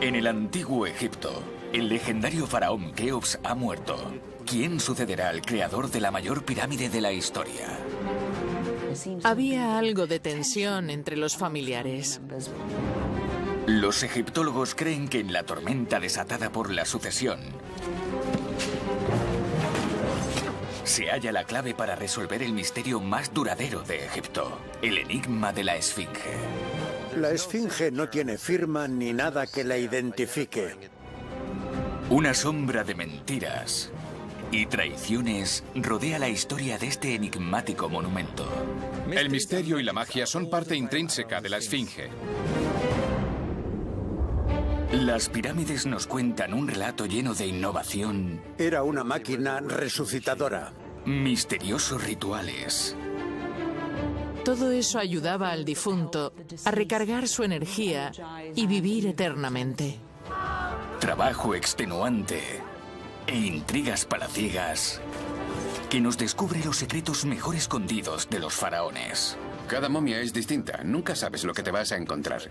En el antiguo Egipto, el legendario faraón Keops ha muerto. ¿Quién sucederá al creador de la mayor pirámide de la historia? Había algo de tensión entre los familiares. Los egiptólogos creen que en la tormenta desatada por la sucesión se halla la clave para resolver el misterio más duradero de Egipto, el enigma de la Esfinge. La Esfinge no tiene firma ni nada que la identifique. Una sombra de mentiras y traiciones rodea la historia de este enigmático monumento. El misterio y la magia son parte intrínseca de la Esfinge. Las pirámides nos cuentan un relato lleno de innovación, Era una máquina resucitadora. misteriosos rituales Todo eso ayudaba al difunto a recargar su energía y vivir eternamente. trabajo extenuante e intrigas palaciegas que nos descubre los secretos mejor escondidos de los faraones. Cada momia es distinta, nunca sabes lo que te vas a encontrar.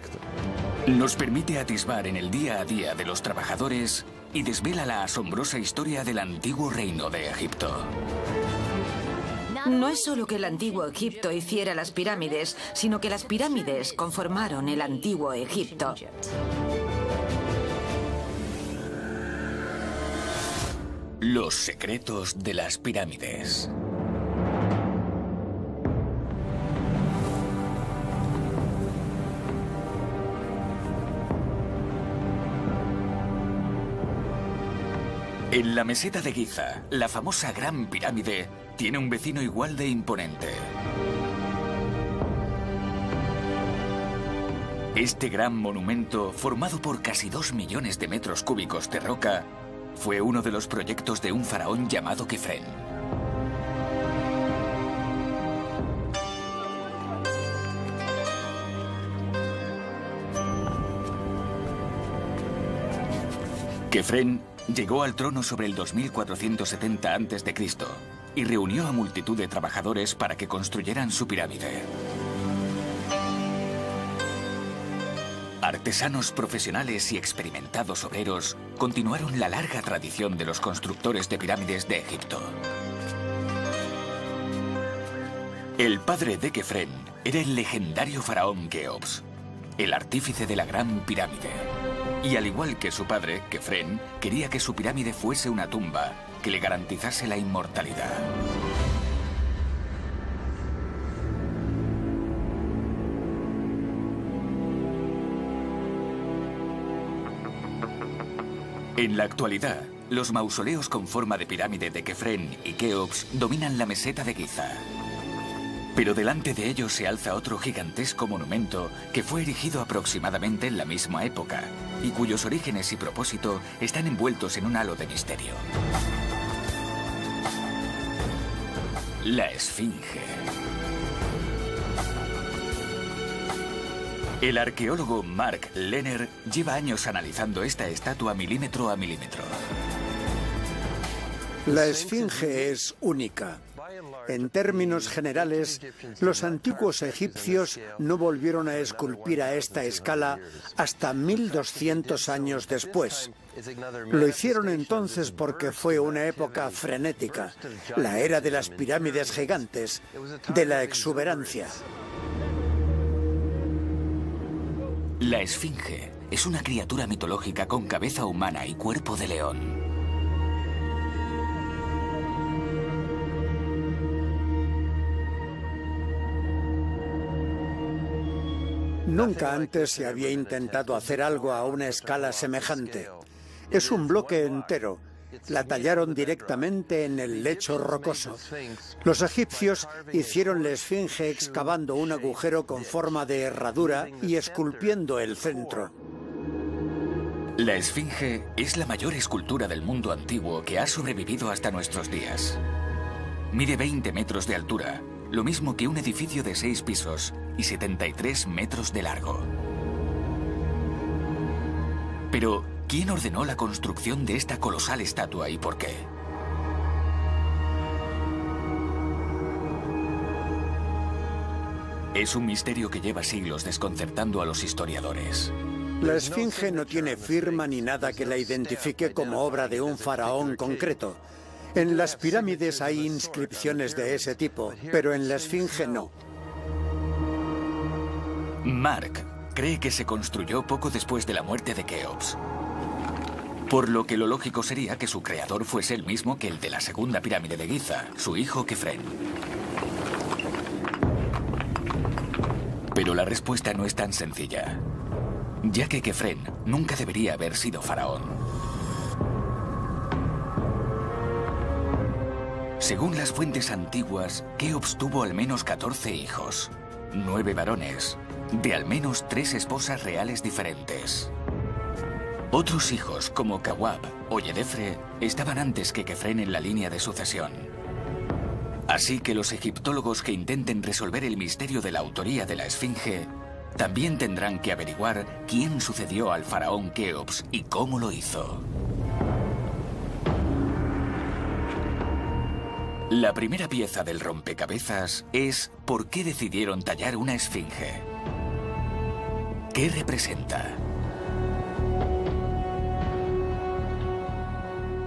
Nos permite atisbar en el día a día de los trabajadores y desvela la asombrosa historia del antiguo reino de Egipto. No es solo que el antiguo Egipto hiciera las pirámides, sino que las pirámides conformaron el antiguo Egipto. Los secretos de las pirámides. En la meseta de Giza, la famosa Gran Pirámide tiene un vecino igual de imponente. Este gran monumento, formado por casi 2 millones de metros cúbicos de roca, fue uno de los proyectos de un faraón llamado Kefren. Kefren llegó al trono sobre el 2470 a.C. y reunió a multitud de trabajadores para que construyeran su pirámide. Artesanos profesionales y experimentados obreros continuaron la larga tradición de los constructores de pirámides de Egipto. El padre de Kefren era el legendario faraón Keops, el artífice de la Gran Pirámide. Y al igual que su padre, Kefren, quería que su pirámide fuese una tumba que le garantizase la inmortalidad. En la actualidad, los mausoleos con forma de pirámide de Kefren y Keops dominan la meseta de Giza. Pero delante de ellos se alza otro gigantesco monumento que fue erigido aproximadamente en la misma época y cuyos orígenes y propósito están envueltos en un halo de misterio. La Esfinge. El arqueólogo Mark Lehner lleva años analizando esta estatua milímetro a milímetro. La Esfinge es única. En términos generales, los antiguos egipcios no volvieron a esculpir a esta escala hasta 1200 años después. Lo hicieron entonces porque fue una época frenética, la era de las pirámides gigantes, de la exuberancia. La Esfinge es una criatura mitológica con cabeza humana y cuerpo de león. Nunca antes se había intentado hacer algo a una escala semejante. Es un bloque entero. La tallaron directamente en el lecho rocoso. Los egipcios hicieron la Esfinge excavando un agujero con forma de herradura y esculpiendo el centro. La Esfinge es la mayor escultura del mundo antiguo que ha sobrevivido hasta nuestros días. Mide 20 metros de altura, lo mismo que un edificio de 6 pisos y 73 metros de largo. Pero, ¿quién ordenó la construcción de esta colosal estatua y por qué? Es un misterio que lleva siglos desconcertando a los historiadores. La esfinge no tiene firma ni nada que la identifique como obra de un faraón concreto. En las pirámides hay inscripciones de ese tipo, pero en la esfinge no. Mark cree que se construyó poco después de la muerte de Keops, por lo que lo lógico sería que su creador fuese el mismo que el de la segunda pirámide de Giza, su hijo Kefren. Pero la respuesta no es tan sencilla, ya que Kefren nunca debería haber sido faraón. Según las fuentes antiguas, Keops tuvo al menos 14 hijos, 9 varones, de al menos 3 esposas reales diferentes. Otros hijos, como Kawab o Yedefre, estaban antes que Kefren en la línea de sucesión. Así que los egiptólogos que intenten resolver el misterio de la autoría de la esfinge también tendrán que averiguar quién sucedió al faraón Keops y cómo lo hizo. La primera pieza del rompecabezas es ¿por qué decidieron tallar una esfinge? ¿Qué representa?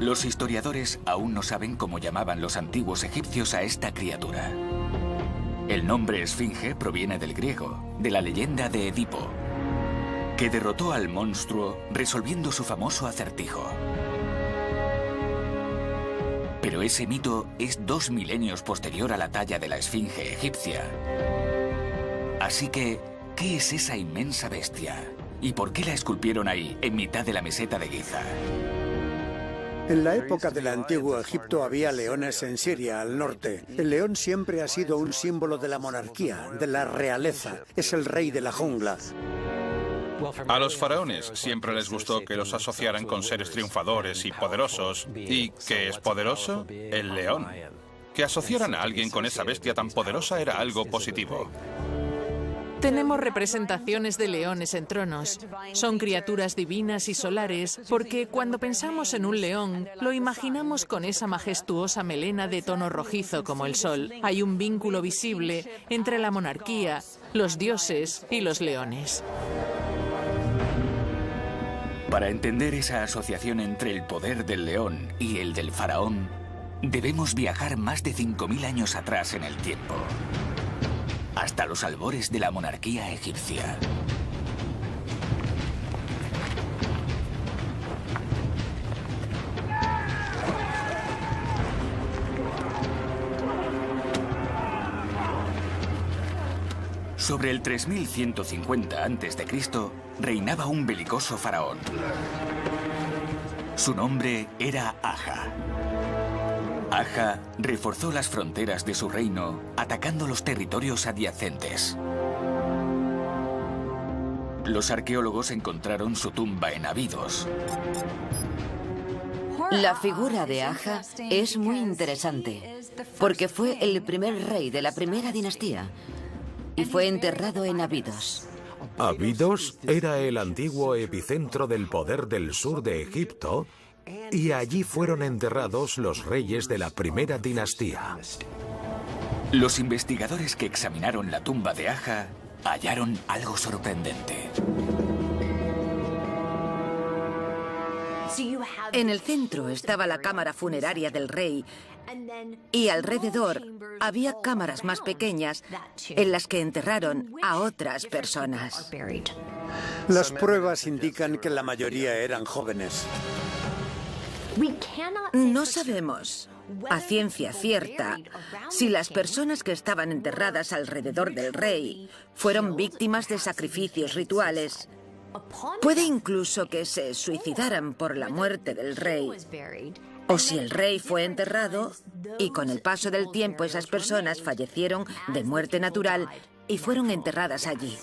Los historiadores aún no saben cómo llamaban los antiguos egipcios a esta criatura. El nombre esfinge proviene del griego, de la leyenda de Edipo, que derrotó al monstruo resolviendo su famoso acertijo. Pero ese mito es 2 milenios posterior a la talla de la esfinge egipcia. Así que, ¿qué es esa inmensa bestia? ¿Y por qué la esculpieron ahí, en mitad de la meseta de Giza? En la época del antiguo Egipto había leones en Siria, al norte. El león siempre ha sido un símbolo de la monarquía, de la realeza. Es el rey de la jungla. A los faraones siempre les gustó que los asociaran con seres triunfadores y poderosos. ¿Y qué es poderoso? El león. Que asociaran a alguien con esa bestia tan poderosa era algo positivo. Tenemos representaciones de leones en tronos. Son criaturas divinas y solares porque cuando pensamos en un león, lo imaginamos con esa majestuosa melena de tono rojizo como el sol. Hay un vínculo visible entre la monarquía, los dioses y los leones. Para entender esa asociación entre el poder del león y el del faraón, debemos viajar más de 5000 años atrás en el tiempo, hasta los albores de la monarquía egipcia. Sobre el 3150 a.C., reinaba un belicoso faraón. Su nombre era Aja. Aja reforzó las fronteras de su reino, atacando los territorios adyacentes. Los arqueólogos encontraron su tumba en Abidos. La figura de Aja es muy interesante, porque fue el primer rey de la primera dinastía y fue enterrado en Abidos. Abidos era el antiguo epicentro del poder del sur de Egipto y allí fueron enterrados los reyes de la primera dinastía. Los investigadores que examinaron la tumba de Aja hallaron algo sorprendente. En el centro estaba la cámara funeraria del rey y alrededor había cámaras más pequeñas en las que enterraron a otras personas. Las pruebas indican que la mayoría eran jóvenes. No sabemos a ciencia cierta si las personas que estaban enterradas alrededor del rey fueron víctimas de sacrificios rituales. Puede incluso que se suicidaran por la muerte del rey. O si el rey fue enterrado y con el paso del tiempo esas personas fallecieron de muerte natural y fueron enterradas allí.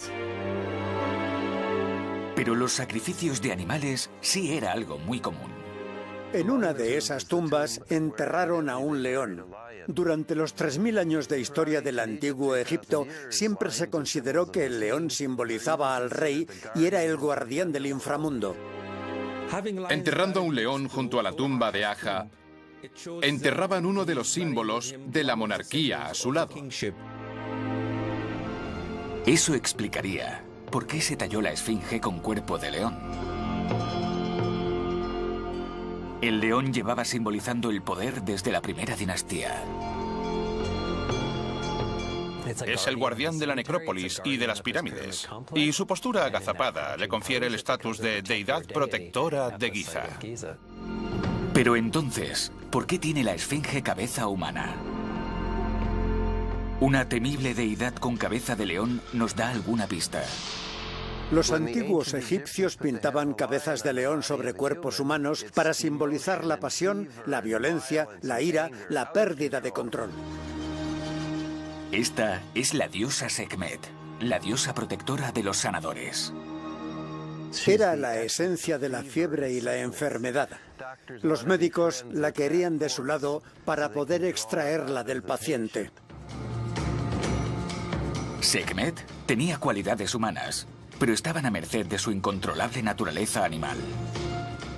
Pero los sacrificios de animales sí era algo muy común. En una de esas tumbas enterraron a un león. Durante los 3000 años de historia del antiguo Egipto, siempre se consideró que el león simbolizaba al rey y era el guardián del inframundo. Enterrando a un león junto a la tumba de Aja, enterraban uno de los símbolos de la monarquía a su lado. Eso explicaría por qué se talló la esfinge con cuerpo de león. El león llevaba simbolizando el poder desde la primera dinastía. Es el guardián de la necrópolis y de las pirámides. Y su postura agazapada le confiere el estatus de deidad protectora de Giza. Pero entonces, ¿por qué tiene la esfinge cabeza humana? Una temible deidad con cabeza de león nos da alguna pista. Los antiguos egipcios pintaban cabezas de león sobre cuerpos humanos para simbolizar la pasión, la violencia, la ira, la pérdida de control. Esta es la diosa Sekhmet, la diosa protectora de los sanadores. Era la esencia de la fiebre y la enfermedad. Los médicos la querían de su lado para poder extraerla del paciente. Sekhmet tenía cualidades humanas, pero estaban a merced de su incontrolable naturaleza animal.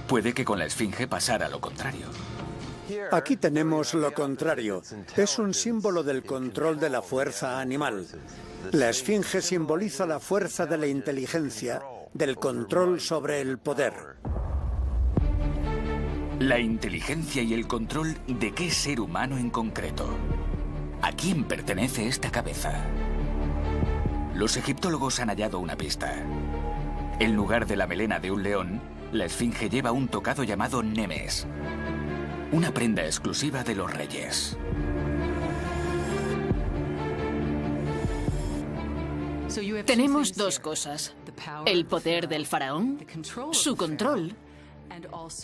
Puede que con la esfinge pasara lo contrario. Aquí tenemos lo contrario. Es un símbolo del control de la fuerza animal. La esfinge simboliza la fuerza de la inteligencia, del control sobre el poder. La inteligencia y el control de qué ser humano en concreto. ¿A quién pertenece esta cabeza? Los egiptólogos han hallado una pista. En lugar de la melena de un león, la esfinge lleva un tocado llamado nemes, una prenda exclusiva de los reyes. Tenemos dos cosas: el poder del faraón, su control,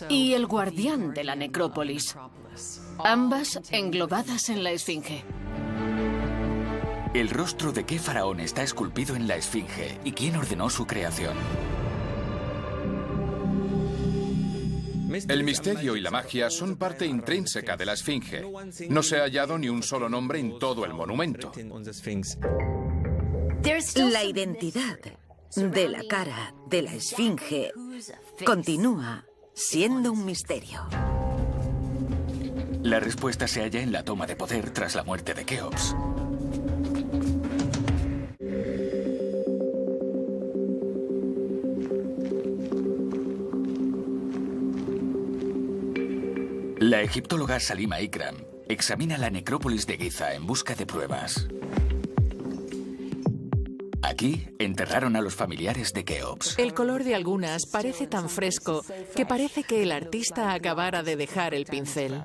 y el guardián de la necrópolis, ambas englobadas en la esfinge. ¿El rostro de qué faraón está esculpido en la esfinge y quién ordenó su creación? El misterio y la magia son parte intrínseca de la esfinge. No se ha hallado ni un solo nombre en todo el monumento. La identidad de la cara de la esfinge continúa siendo un misterio. La respuesta se halla en la toma de poder tras la muerte de Keops. La egiptóloga Salima Ikram examina la necrópolis de Giza en busca de pruebas. Aquí enterraron a los familiares de Keops. El color de algunas parece tan fresco que parece que el artista acabara de dejar el pincel.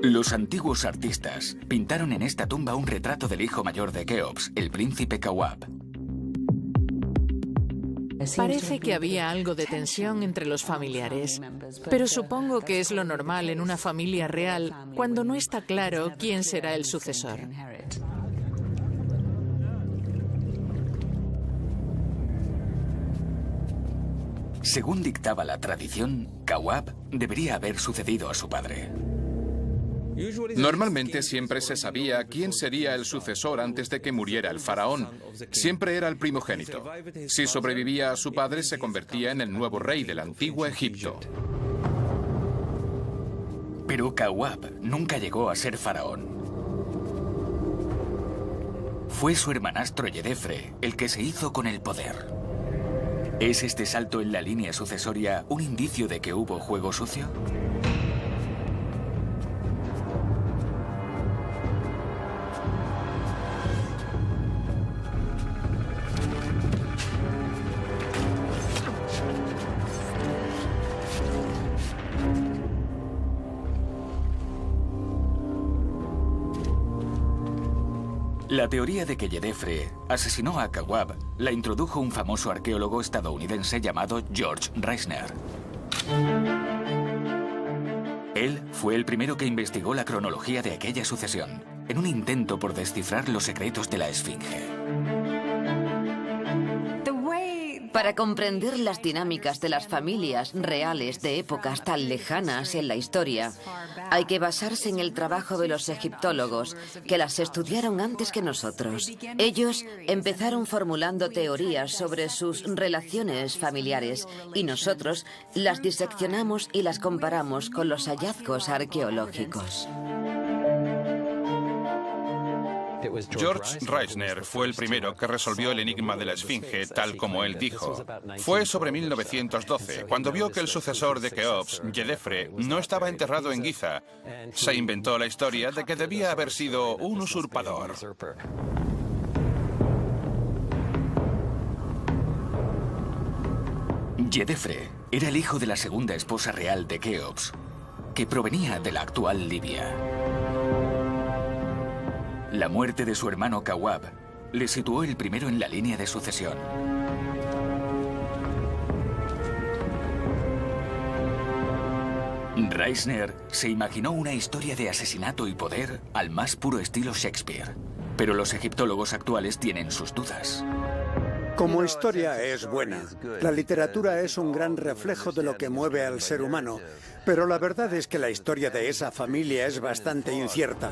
Los antiguos artistas pintaron en esta tumba un retrato del hijo mayor de Keops, el príncipe Kawab. Parece que había algo de tensión entre los familiares, pero supongo que es lo normal en una familia real cuando no está claro quién será el sucesor. Según dictaba la tradición, Kawab debería haber sucedido a su padre. Normalmente siempre se sabía quién sería el sucesor antes de que muriera el faraón. Siempre era el primogénito. Si sobrevivía a su padre, se convertía en el nuevo rey del antiguo Egipto. Pero Kawab nunca llegó a ser faraón. Fue su hermanastro Yedefre el que se hizo con el poder. ¿Es este salto en la línea sucesoria un indicio de que hubo juego sucio? La teoría de que Yedefre asesinó a Kawab la introdujo un famoso arqueólogo estadounidense llamado George Reisner. Él fue el primero que investigó la cronología de aquella sucesión, en un intento por descifrar los secretos de la esfinge. Para comprender las dinámicas de las familias reales de épocas tan lejanas en la historia, hay que basarse en el trabajo de los egiptólogos, que las estudiaron antes que nosotros. Ellos empezaron formulando teorías sobre sus relaciones familiares y nosotros las diseccionamos y las comparamos con los hallazgos arqueológicos. George Reisner fue el primero que resolvió el enigma de la Esfinge tal como él dijo. Fue sobre 1912, cuando vio que el sucesor de Keops, Yedefre, no estaba enterrado en Giza. Se inventó la historia de que debía haber sido un usurpador. Yedefre era el hijo de la segunda esposa real de Keops, que provenía de la actual Libia. La muerte de su hermano Kawab le situó el primero en la línea de sucesión. Reisner se imaginó una historia de asesinato y poder al más puro estilo Shakespeare, pero los egiptólogos actuales tienen sus dudas. Como historia es buena. La literatura es un gran reflejo de lo que mueve al ser humano, pero la verdad es que la historia de esa familia es bastante incierta.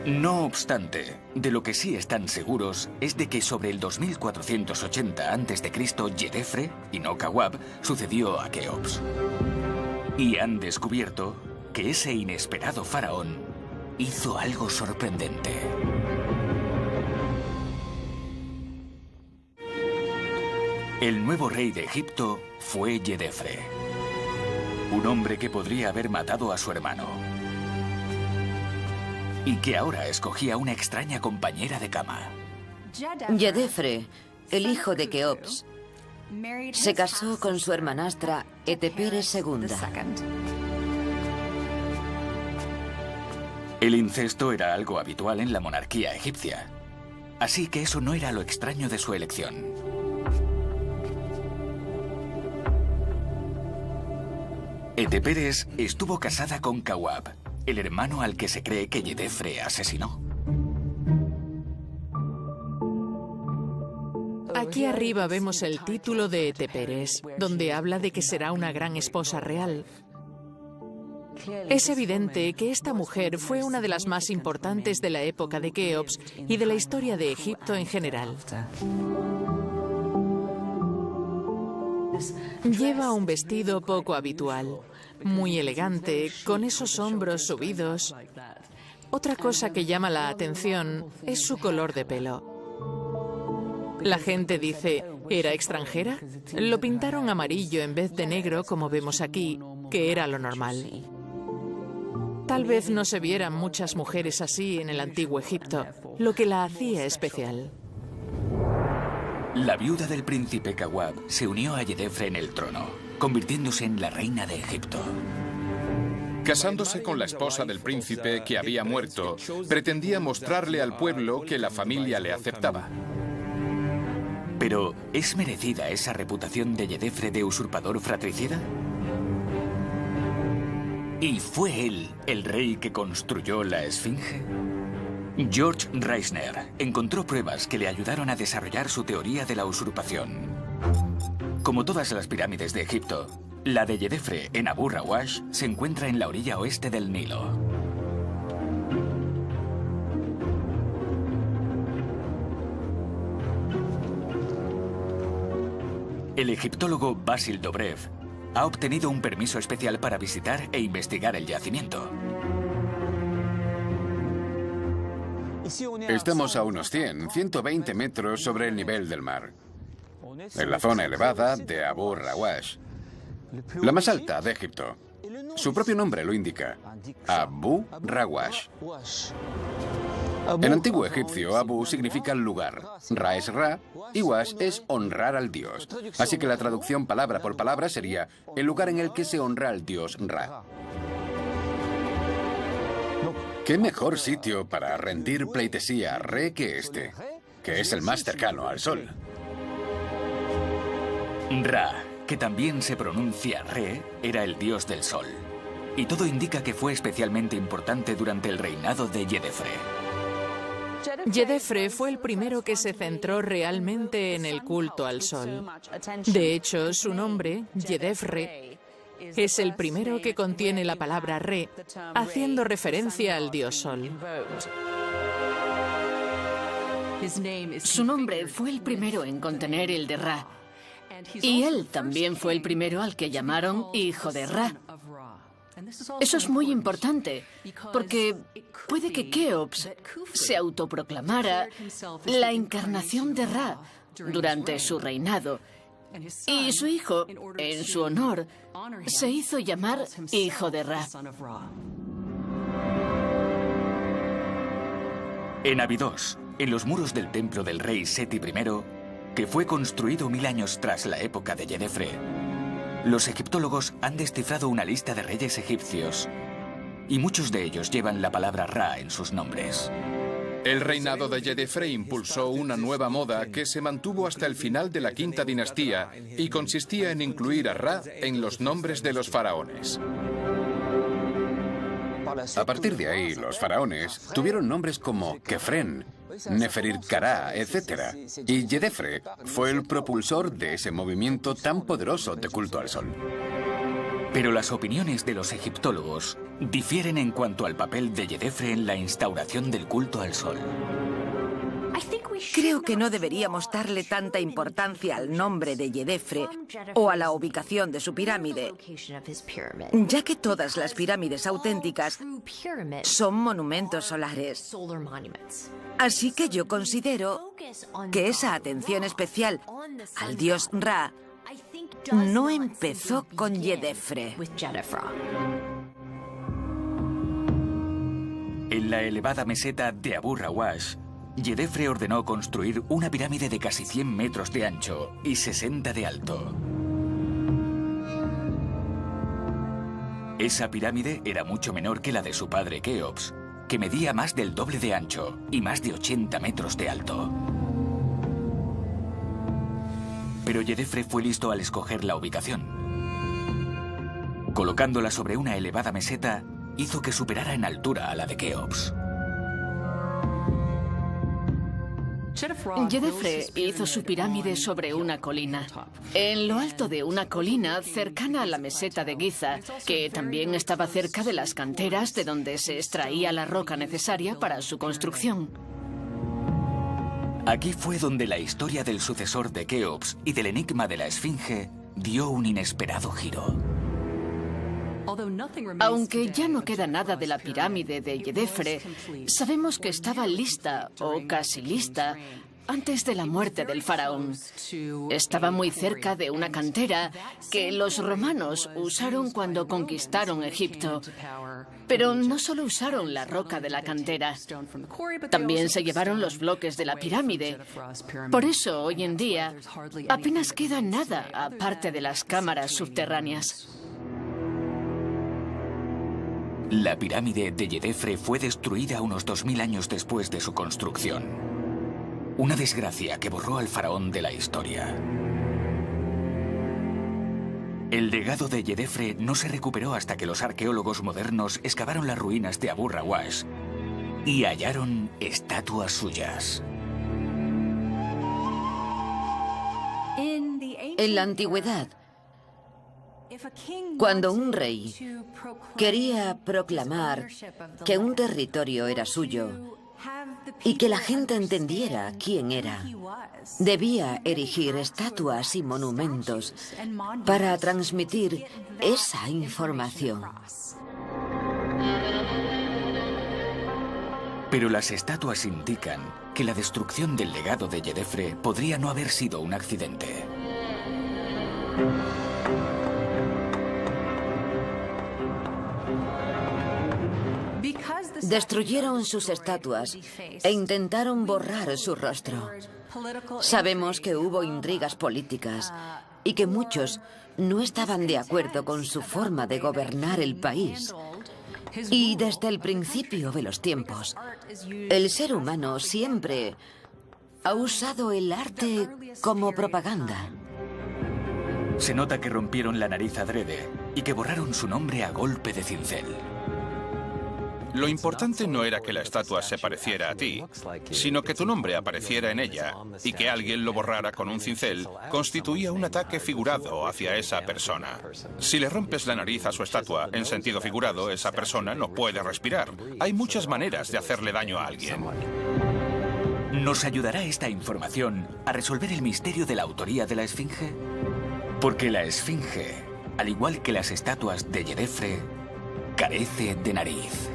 No obstante, de lo que sí están seguros es de que sobre el 2480 a.C., Yedefre, y no Kawab, sucedió a Keops. Y han descubierto que ese inesperado faraón hizo algo sorprendente. El nuevo rey de Egipto fue Yedefre, un hombre que podría haber matado a su hermano y que ahora escogía una extraña compañera de cama. Yedefre, el hijo de Keops, se casó con su hermanastra Etepere II. El incesto era algo habitual en la monarquía egipcia, así que eso no era lo extraño de su elección. Eteperes estuvo casada con Kawab, el hermano al que se cree que Yedefre asesinó. Aquí arriba vemos el título de Eteperes, donde habla de que será una gran esposa real. Es evidente que esta mujer fue una de las más importantes de la época de Keops y de la historia de Egipto en general. Lleva un vestido poco habitual, muy elegante, con esos hombros subidos. Otra cosa que llama la atención es su color de pelo. La gente dice, ¿era extranjera? Lo pintaron amarillo en vez de negro, como vemos aquí, que era lo normal. Tal vez no se vieran muchas mujeres así en el antiguo Egipto, lo que la hacía especial. La viuda del príncipe Kawab se unió a Yedefre en el trono, convirtiéndose en la reina de Egipto. Casándose con la esposa del príncipe que había muerto, pretendía mostrarle al pueblo que la familia le aceptaba. Pero, ¿es merecida esa reputación de Yedefre de usurpador fratricida? ¿Y fue él el rey que construyó la Esfinge? George Reisner encontró pruebas que le ayudaron a desarrollar su teoría de la usurpación. Como todas las pirámides de Egipto, la de Yedefre en Abu Rawash se encuentra en la orilla oeste del Nilo. El egiptólogo Basil Dobrev ha obtenido un permiso especial para visitar e investigar el yacimiento. Estamos a unos 120 metros sobre el nivel del mar, en la zona elevada de Abu Rawash, la más alta de Egipto. Su propio nombre lo indica, Abu Rawash. En antiguo egipcio, Abu significa lugar, Ra es Ra y Wash es honrar al dios. Así que la traducción palabra por palabra sería el lugar en el que se honra al dios Ra. ¿Qué mejor sitio para rendir pleitesía a Re que este, que es el más cercano al sol? Ra, que también se pronuncia Re, era el dios del sol. Y todo indica que fue especialmente importante durante el reinado de Yedefre. Yedefre fue el primero que se centró realmente en el culto al sol. De hecho, su nombre, Yedefre, es el primero que contiene la palabra Re, haciendo referencia al dios sol. Su nombre fue el primero en contener el de Ra. Y él también fue el primero al que llamaron hijo de Ra. Eso es muy importante, porque puede que Keops se autoproclamara la encarnación de Ra durante su reinado, y su hijo, en su honor, se hizo llamar hijo de Ra. En Abidos, en los muros del templo del rey Seti I, que fue construido 1000 años tras la época de Yedefre, los egiptólogos han descifrado una lista de reyes egipcios, y muchos de ellos llevan la palabra Ra en sus nombres. El reinado de Yedefre impulsó una nueva moda que se mantuvo hasta el final de la quinta dinastía y consistía en incluir a Ra en los nombres de los faraones. A partir de ahí, los faraones tuvieron nombres como Kefren, Neferir-Kará, etc. Y Yedefre fue el propulsor de ese movimiento tan poderoso de culto al sol. Pero las opiniones de los egiptólogos difieren en cuanto al papel de Yedefre en la instauración del culto al sol. Creo que no deberíamos darle tanta importancia al nombre de Yedefre o a la ubicación de su pirámide, ya que todas las pirámides auténticas son monumentos solares. Así que yo considero que esa atención especial al dios Ra no empezó con Yedefre. En la elevada meseta de Abu Rawash, Yedefre ordenó construir una pirámide de casi 100 metros de ancho y 60 de alto. Esa pirámide era mucho menor que la de su padre Keops, que medía más del doble de ancho y más de 80 metros de alto. Pero Yedefre fue listo al escoger la ubicación. Colocándola sobre una elevada meseta, hizo que superara en altura a la de Keops. Yedefre hizo su pirámide sobre una colina. En lo alto de una colina cercana a la meseta de Giza, que también estaba cerca de las canteras de donde se extraía la roca necesaria para su construcción. Aquí fue donde la historia del sucesor de Keops y del enigma de la Esfinge dio un inesperado giro. Aunque ya no queda nada de la pirámide de Yedefre, sabemos que estaba lista, o casi lista, antes de la muerte del faraón. Estaba muy cerca de una cantera que los romanos usaron cuando conquistaron Egipto. Pero no solo usaron la roca de la cantera, también se llevaron los bloques de la pirámide. Por eso, hoy en día, apenas queda nada aparte de las cámaras subterráneas. La pirámide de Yedefre fue destruida unos 2000 años después de su construcción. Una desgracia que borró al faraón de la historia. El legado de Yedefre no se recuperó hasta que los arqueólogos modernos excavaron las ruinas de Abu Rawash y hallaron estatuas suyas. En la antigüedad, cuando un rey quería proclamar que un territorio era suyo y que la gente entendiera quién era, debía erigir estatuas y monumentos para transmitir esa información. Pero las estatuas indican que la destrucción del legado de Yedefre podría no haber sido un accidente. Destruyeron sus estatuas e intentaron borrar su rostro. Sabemos que hubo intrigas políticas y que muchos no estaban de acuerdo con su forma de gobernar el país. Y desde el principio de los tiempos, el ser humano siempre ha usado el arte como propaganda. Se nota que rompieron la nariz adrede y que borraron su nombre a golpe de cincel. Lo importante no era que la estatua se pareciera a ti, sino que tu nombre apareciera en ella y que alguien lo borrara con un cincel constituía un ataque figurado hacia esa persona. Si le rompes la nariz a su estatua, en sentido figurado, esa persona no puede respirar. Hay muchas maneras de hacerle daño a alguien. ¿Nos ayudará esta información a resolver el misterio de la autoría de la Esfinge? Porque la esfinge, al igual que las estatuas de Djedefre, carece de nariz.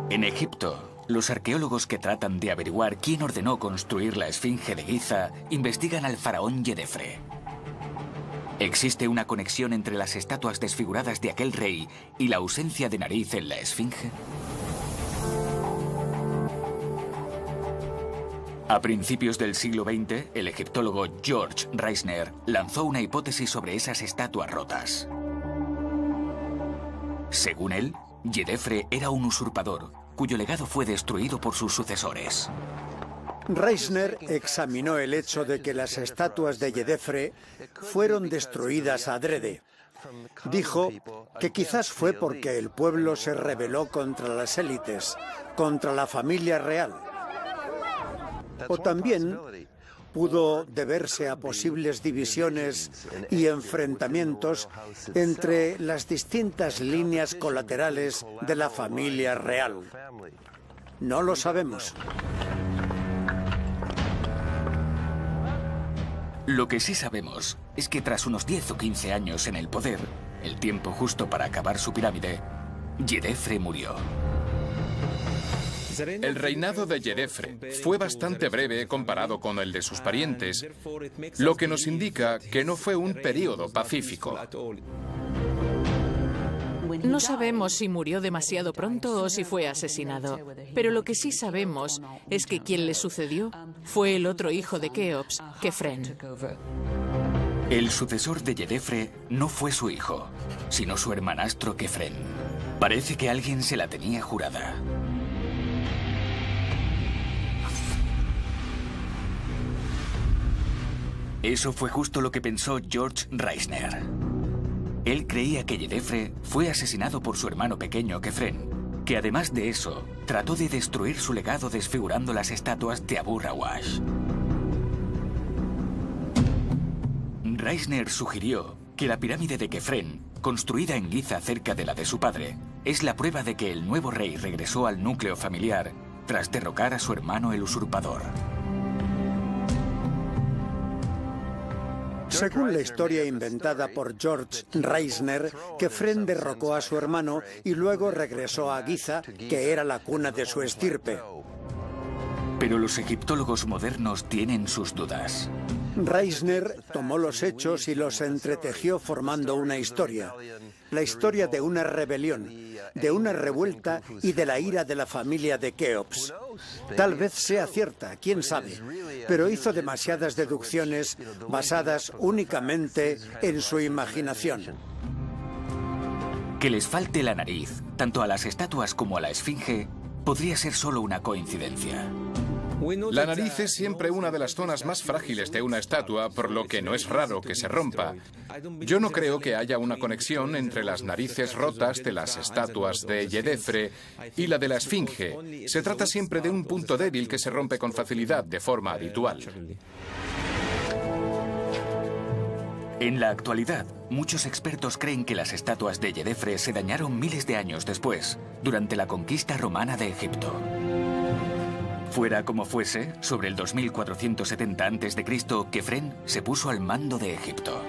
En Egipto, los arqueólogos que tratan de averiguar quién ordenó construir la esfinge de Giza investigan al faraón Djedefre. ¿Existe una conexión entre las estatuas desfiguradas de aquel rey y la ausencia de nariz en la esfinge? A principios del siglo XX, el egiptólogo George Reisner lanzó una hipótesis sobre esas estatuas rotas. Según él, Djedefre era un usurpador, cuyo legado fue destruido por sus sucesores. Reisner examinó el hecho de que las estatuas de Djedefre fueron destruidas adrede. Dijo que quizás fue porque el pueblo se rebeló contra las élites, contra la familia real. O también pudo deberse a posibles divisiones y enfrentamientos entre las distintas líneas colaterales de la familia real. No lo sabemos. Lo que sí sabemos es que tras unos 10 o 15 años en el poder, el tiempo justo para acabar su pirámide, Djedefre murió. El reinado de Djedefre fue bastante breve comparado con el de sus parientes, lo que nos indica que no fue un período pacífico. No sabemos si murió demasiado pronto o si fue asesinado, pero lo que sí sabemos es que quien le sucedió fue el otro hijo de Keops, Kefren. El sucesor de Djedefre no fue su hijo, sino su hermanastro Kefren. Parece que alguien se la tenía jurada. Eso fue justo lo que pensó George Reisner. Él creía que Djedefre fue asesinado por su hermano pequeño Kefren, que además de eso, trató de destruir su legado desfigurando las estatuas de Abu Rawash. Reisner sugirió que la pirámide de Kefren, construida en Giza cerca de la de su padre, es la prueba de que el nuevo rey regresó al núcleo familiar tras derrocar a su hermano el usurpador. Según la historia inventada por George Reisner, Kefren derrocó a su hermano y luego regresó a Giza, que era la cuna de su estirpe. Pero los egiptólogos modernos tienen sus dudas. Reisner tomó los hechos y los entretejió formando una historia. La historia de una rebelión, de una revuelta y de la ira de la familia de Keops. Tal vez sea cierta, quién sabe, pero hizo demasiadas deducciones basadas únicamente en su imaginación. Que les falte la nariz, tanto a las estatuas como a la esfinge, podría ser solo una coincidencia. La nariz es siempre una de las zonas más frágiles de una estatua, por lo que no es raro que se rompa. Yo no creo que haya una conexión entre las narices rotas de las estatuas de Djedefre y la de la esfinge. Se trata siempre de un punto débil que se rompe con facilidad de forma habitual. En la actualidad, muchos expertos creen que las estatuas de Djedefre se dañaron miles de años después, durante la conquista romana de Egipto. Fuera como fuese, sobre el 2470 a.C., Kefren se puso al mando de Egipto.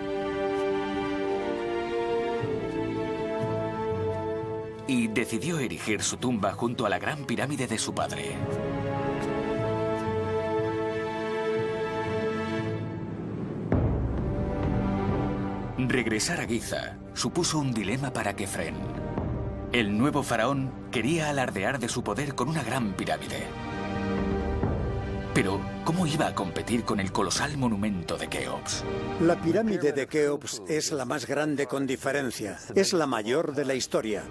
Y decidió erigir su tumba junto a la gran pirámide de su padre. Regresar a Giza supuso un dilema para Kefren. El nuevo faraón quería alardear de su poder con una gran pirámide. Pero, ¿cómo iba a competir con el colosal monumento de Keops? La pirámide de Keops es la más grande con diferencia. Es la mayor de la historia.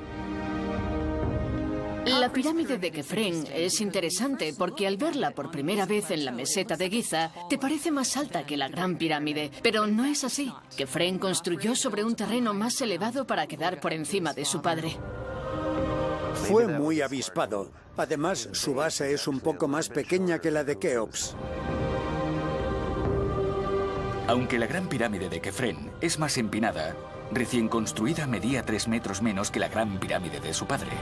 La pirámide de Kefren es interesante porque al verla por primera vez en la meseta de Giza, te parece más alta que la Gran Pirámide. Pero no es así. Kefren construyó sobre un terreno más elevado para quedar por encima de su padre. Fue muy avispado. Además, su base es un poco más pequeña que la de Keops. Aunque la Gran Pirámide de Kefren es más empinada, recién construida medía 3 metros menos que la Gran Pirámide de su padre.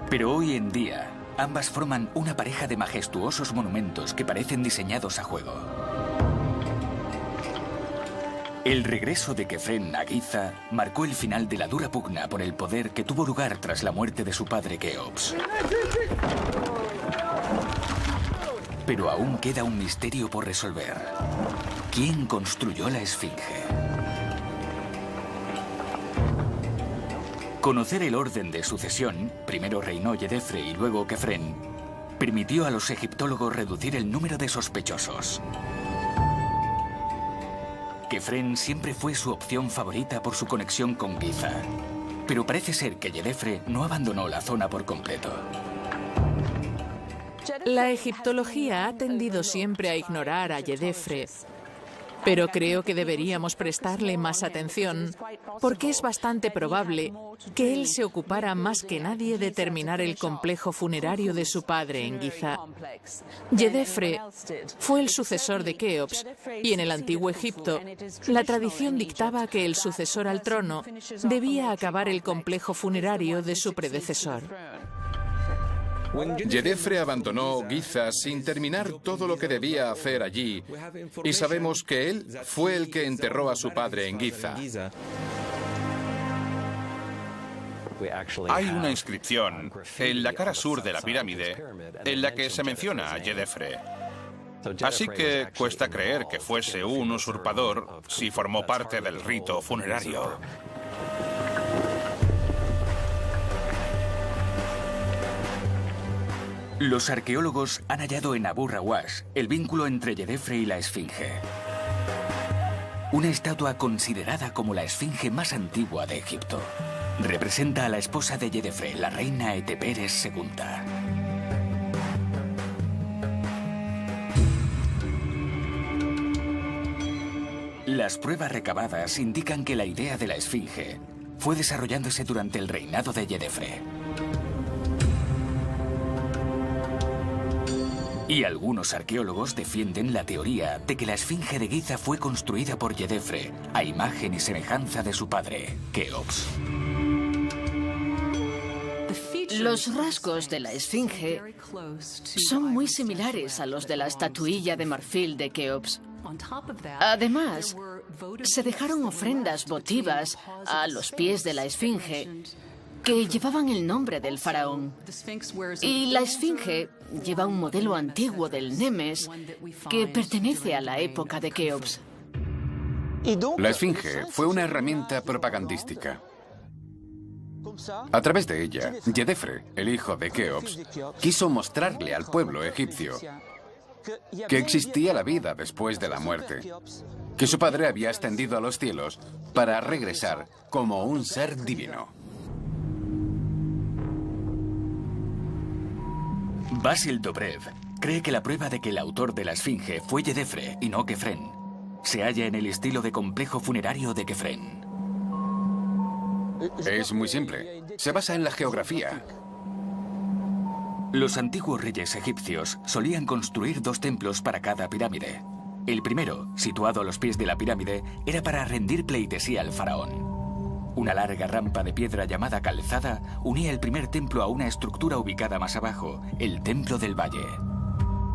Pero hoy en día, ambas forman una pareja de majestuosos monumentos que parecen diseñados a juego. El regreso de Kefren a Giza marcó el final de la dura pugna por el poder que tuvo lugar tras la muerte de su padre Keops. Pero aún queda un misterio por resolver. ¿Quién construyó la Esfinge? Conocer el orden de sucesión, primero reinó Yedefre y luego Kefren, permitió a los egiptólogos reducir el número de sospechosos. Kefren siempre fue su opción favorita por su conexión con Giza, pero parece ser que Yedefre no abandonó la zona por completo. La egiptología ha tendido siempre a ignorar a Yedefre, pero creo que deberíamos prestarle más atención, porque es bastante probable que él se ocupara más que nadie de terminar el complejo funerario de su padre en Giza. Yedefre fue el sucesor de Keops, y en el antiguo Egipto, la tradición dictaba que el sucesor al trono debía acabar el complejo funerario de su predecesor. Yedefre abandonó Giza sin terminar todo lo que debía hacer allí, y sabemos que él fue el que enterró a su padre en Giza. Hay una inscripción en la cara sur de la pirámide en la que se menciona a Yedefre. Así que cuesta creer que fuese un usurpador si formó parte del rito funerario. Los arqueólogos han hallado en Abu Rawash el vínculo entre Yedefre y la Esfinge. Una estatua considerada como la esfinge más antigua de Egipto. Representa a la esposa de Yedefre, la reina Eteperes II. Las pruebas recabadas indican que la idea de la esfinge fue desarrollándose durante el reinado de Yedefre. Y algunos arqueólogos defienden la teoría de que la Esfinge de Giza fue construida por Yedefre a imagen y semejanza de su padre, Keops. Los rasgos de la Esfinge son muy similares a los de la estatuilla de marfil de Keops. Además, se dejaron ofrendas votivas a los pies de la Esfinge que llevaban el nombre del faraón. Y la Esfinge lleva un modelo antiguo del Nemes que pertenece a la época de Keops. La Esfinge fue una herramienta propagandística. A través de ella, Yedefre, el hijo de Keops, quiso mostrarle al pueblo egipcio que existía la vida después de la muerte, que su padre había ascendido a los cielos para regresar como un ser divino. Basil Dobrev cree que la prueba de que el autor de la Esfinge fue Yedefre y no Kefren se halla en el estilo de complejo funerario de Kefren. Es muy simple. Se basa en la geografía. Los antiguos reyes egipcios solían construir 2 templos para cada pirámide. El primero, situado a los pies de la pirámide, era para rendir pleitesía al faraón. Una larga rampa de piedra llamada calzada unía el primer templo a una estructura ubicada más abajo, el Templo del Valle.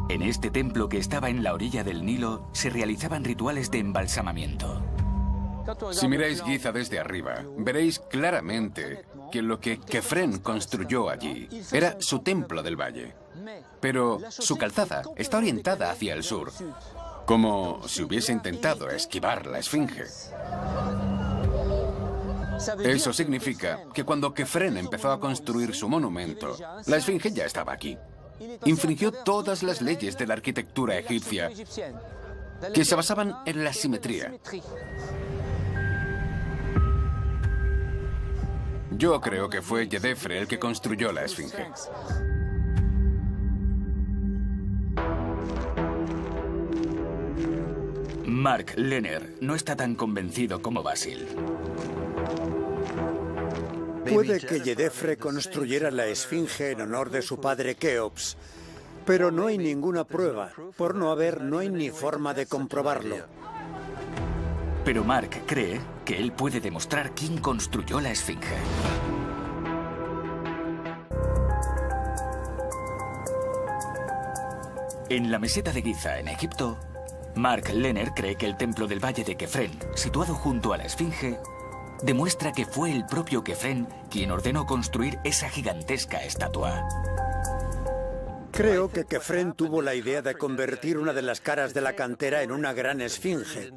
En este templo, que estaba en la orilla del Nilo, se realizaban rituales de embalsamamiento. Si miráis Giza desde arriba, veréis claramente que lo que Kefren construyó allí era su Templo del Valle. Pero su calzada está orientada hacia el sur, como si hubiese intentado esquivar la Esfinge. Eso significa que cuando Kefren empezó a construir su monumento, la Esfinge ya estaba aquí. Infringió todas las leyes de la arquitectura egipcia, que se basaban en la simetría. Yo creo que fue Yedefre el que construyó la Esfinge. Mark Lehner no está tan convencido como Basil. Puede que Yedefre construyera la Esfinge en honor de su padre Keops, pero no hay ninguna prueba. Por no haber, no hay ni forma de comprobarlo. Pero Mark cree que él puede demostrar quién construyó la Esfinge. En la meseta de Giza, en Egipto, Mark Lehner cree que el templo del Valle de Kefren, situado junto a la Esfinge, demuestra que fue el propio Kefren quien ordenó construir esa gigantesca estatua. Creo que Kefren tuvo la idea de convertir una de las caras de la cantera en una gran esfinge.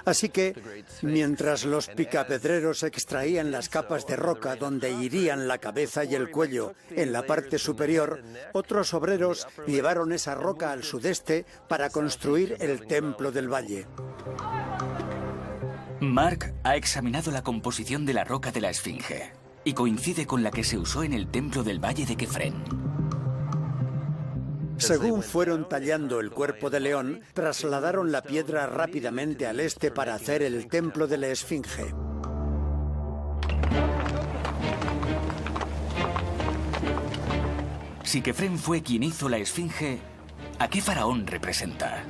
Así que, mientras los picapedreros extraían las capas de roca donde irían la cabeza y el cuello en la parte superior, otros obreros llevaron esa roca al sudeste para construir el templo del valle. Mark ha examinado la composición de la roca de la Esfinge y coincide con la que se usó en el templo del Valle de Kefren. Según fueron tallando el cuerpo de león, trasladaron la piedra rápidamente al este para hacer el templo de la Esfinge. Si Kefren fue quien hizo la Esfinge, ¿a qué faraón representa?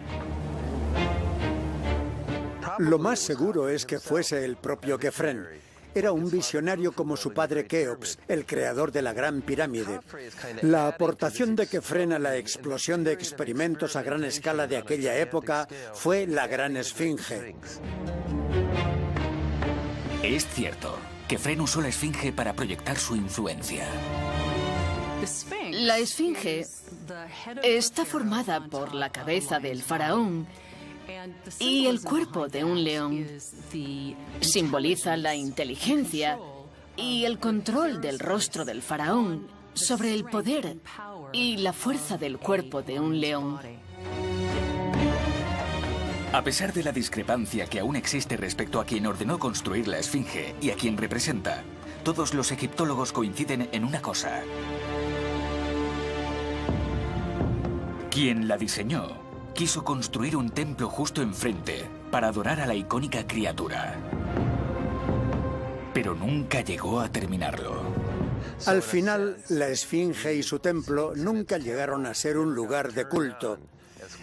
Lo más seguro es que fuese el propio Kefren. Era un visionario como su padre Keops, el creador de la Gran Pirámide. La aportación de Kefren a la explosión de experimentos a gran escala de aquella época fue la Gran Esfinge. Es cierto, Kefren usó la Esfinge para proyectar su influencia. La Esfinge está formada por la cabeza del faraón y el cuerpo de un león. Simboliza la inteligencia y el control del rostro del faraón sobre el poder y la fuerza del cuerpo de un león. A pesar de la discrepancia que aún existe respecto a quien ordenó construir la Esfinge y a quien representa, todos los egiptólogos coinciden en una cosa. Quien la diseñó quiso construir un templo justo enfrente para adorar a la icónica criatura. Pero nunca llegó a terminarlo. Al final, la Esfinge y su templo nunca llegaron a ser un lugar de culto.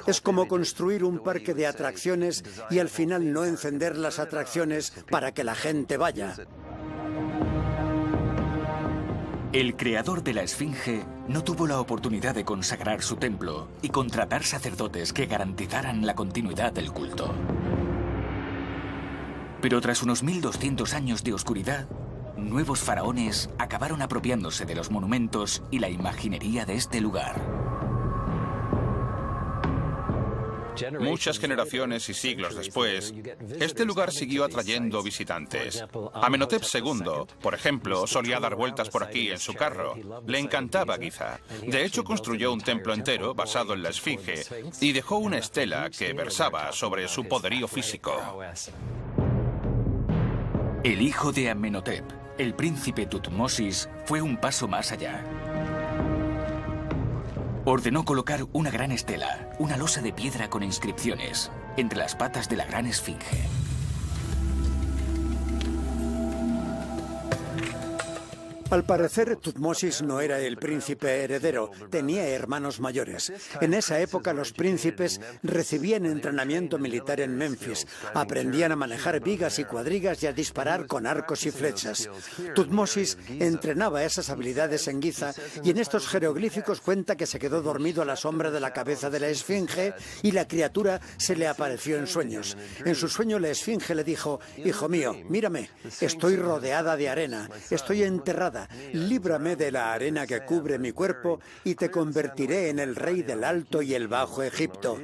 Es como construir un parque de atracciones y al final no encender las atracciones para que la gente vaya. El creador de la Esfinge no tuvo la oportunidad de consagrar su templo y contratar sacerdotes que garantizaran la continuidad del culto. Pero tras unos 1200 años de oscuridad, nuevos faraones acabaron apropiándose de los monumentos y la imaginería de este lugar. Muchas generaciones y siglos después, este lugar siguió atrayendo visitantes. Amenhotep II, por ejemplo, solía dar vueltas por aquí en su carro. Le encantaba Giza. De hecho, construyó un templo entero basado en la Esfinge y dejó una estela que versaba sobre su poderío físico. El hijo de Amenhotep, el príncipe Tutmosis, fue un paso más allá. Ordenó colocar una gran estela, una losa de piedra con inscripciones, entre las patas de la gran Esfinge. Al parecer, Tutmosis no era el príncipe heredero, tenía hermanos mayores. En esa época los príncipes recibían entrenamiento militar en Memphis, aprendían a manejar vigas y cuadrigas y a disparar con arcos y flechas. Tutmosis entrenaba esas habilidades en Giza y en estos jeroglíficos cuenta que se quedó dormido a la sombra de la cabeza de la Esfinge y la criatura se le apareció en sueños. En su sueño la Esfinge le dijo: «Hijo mío, mírame, estoy rodeada de arena, estoy enterrada. Líbrame de la arena que cubre mi cuerpo y te convertiré en el rey del Alto y el Bajo Egipto».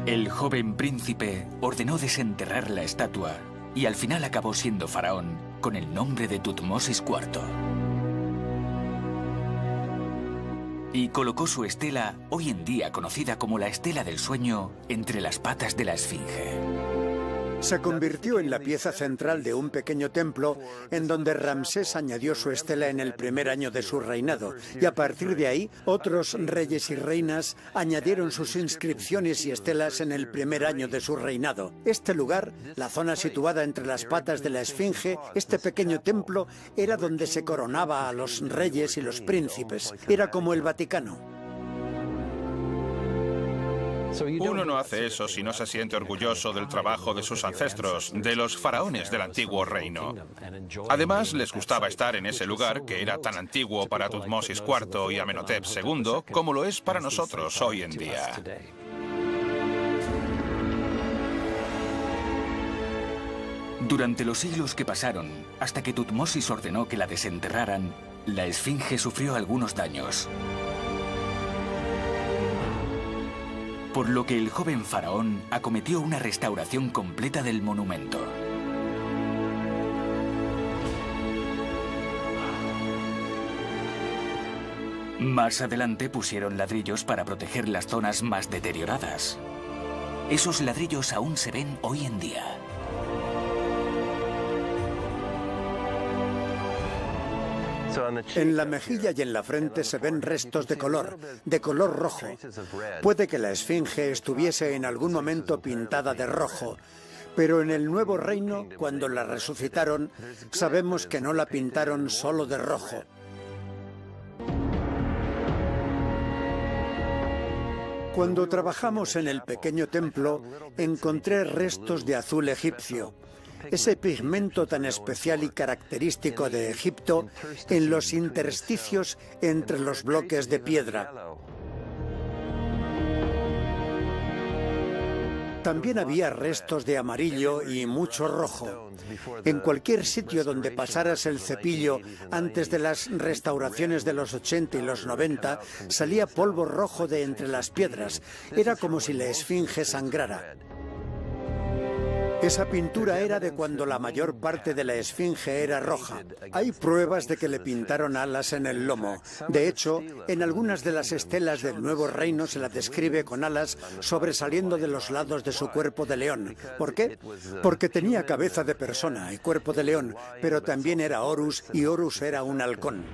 El joven príncipe ordenó desenterrar la estatua y al final acabó siendo faraón con el nombre de Tutmosis IV. Y colocó su estela, hoy en día conocida como la Estela del Sueño, entre las patas de la Esfinge. Se convirtió en la pieza central de un pequeño templo en donde Ramsés añadió su estela en el primer año de su reinado y a partir de ahí otros reyes y reinas añadieron sus inscripciones y estelas en el primer año de su reinado. Este lugar, la zona situada entre las patas de la Esfinge, este pequeño templo era donde se coronaba a los reyes y los príncipes. Era como el Vaticano. Uno no hace eso si no se siente orgulloso del trabajo de sus ancestros, de los faraones del antiguo reino. Además, les gustaba estar en ese lugar que era tan antiguo para Tutmosis IV y Amenhotep II como lo es para nosotros hoy en día. Durante los siglos que pasaron, hasta que Tutmosis ordenó que la desenterraran, la esfinge sufrió algunos daños. Por lo que el joven faraón acometió una restauración completa del monumento. Más adelante pusieron ladrillos para proteger las zonas más deterioradas. Esos ladrillos aún se ven hoy en día. En la mejilla y en la frente se ven restos de color rojo. Puede que la esfinge estuviese en algún momento pintada de rojo, pero en el nuevo reino, cuando la resucitaron, sabemos que no la pintaron solo de rojo. Cuando trabajamos en el pequeño templo, encontré restos de azul egipcio. Ese pigmento tan especial y característico de Egipto en los intersticios entre los bloques de piedra. También había restos de amarillo y mucho rojo. En cualquier sitio donde pasaras el cepillo antes de las restauraciones de los 80 y los 90, salía polvo rojo de entre las piedras. Era como si la esfinge sangrara. Esa pintura era de cuando la mayor parte de la esfinge era roja. Hay pruebas de que le pintaron alas en el lomo. De hecho, en algunas de las estelas del Nuevo Reino se la describe con alas sobresaliendo de los lados de su cuerpo de león. ¿Por qué? Porque tenía cabeza de persona y cuerpo de león, pero también era Horus y Horus era un halcón.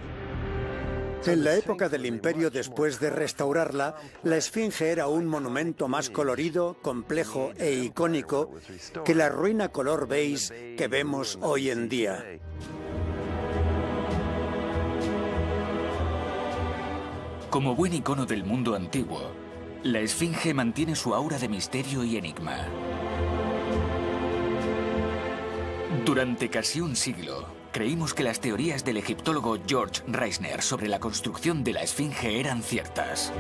En la época del Imperio, después de restaurarla, la esfinge era un monumento más colorido, complejo e icónico que la ruina color beige que vemos hoy en día. Como buen icono del mundo antiguo, la esfinge mantiene su aura de misterio y enigma. Durante casi un siglo, creímos que las teorías del egiptólogo George Reisner sobre la construcción de la esfinge eran ciertas.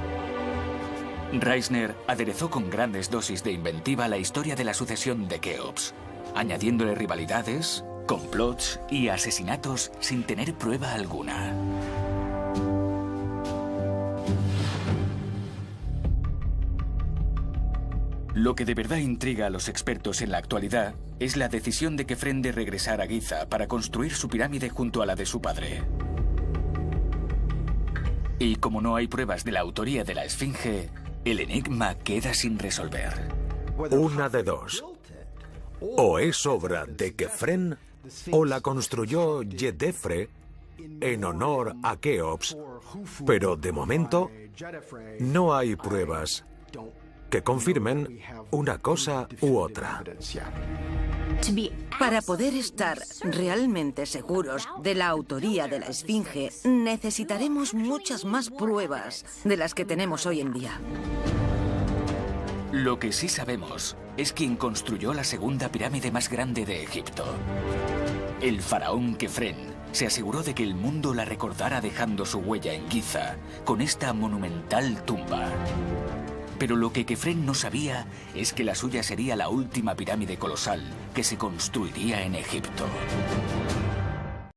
Reisner aderezó con grandes dosis de inventiva la historia de la sucesión de Keops, añadiéndole rivalidades, complots y asesinatos sin tener prueba alguna. Lo que de verdad intriga a los expertos en la actualidad es la decisión de Kefren de regresar a Giza para construir su pirámide junto a la de su padre. Y como no hay pruebas de la autoría de la esfinge, el enigma queda sin resolver. Una de dos. O es obra de Kefren o la construyó Yedefre en honor a Keops, pero de momento no hay pruebas que confirmen una cosa u otra. Para poder estar realmente seguros de la autoría de la esfinge, necesitaremos muchas más pruebas de las que tenemos hoy en día. Lo que sí sabemos es quien construyó la segunda pirámide más grande de Egipto. El faraón Kefren se aseguró de que el mundo la recordara dejando su huella en Giza con esta monumental tumba. Pero lo que Kefren no sabía es que la suya sería la última pirámide colosal que se construiría en Egipto.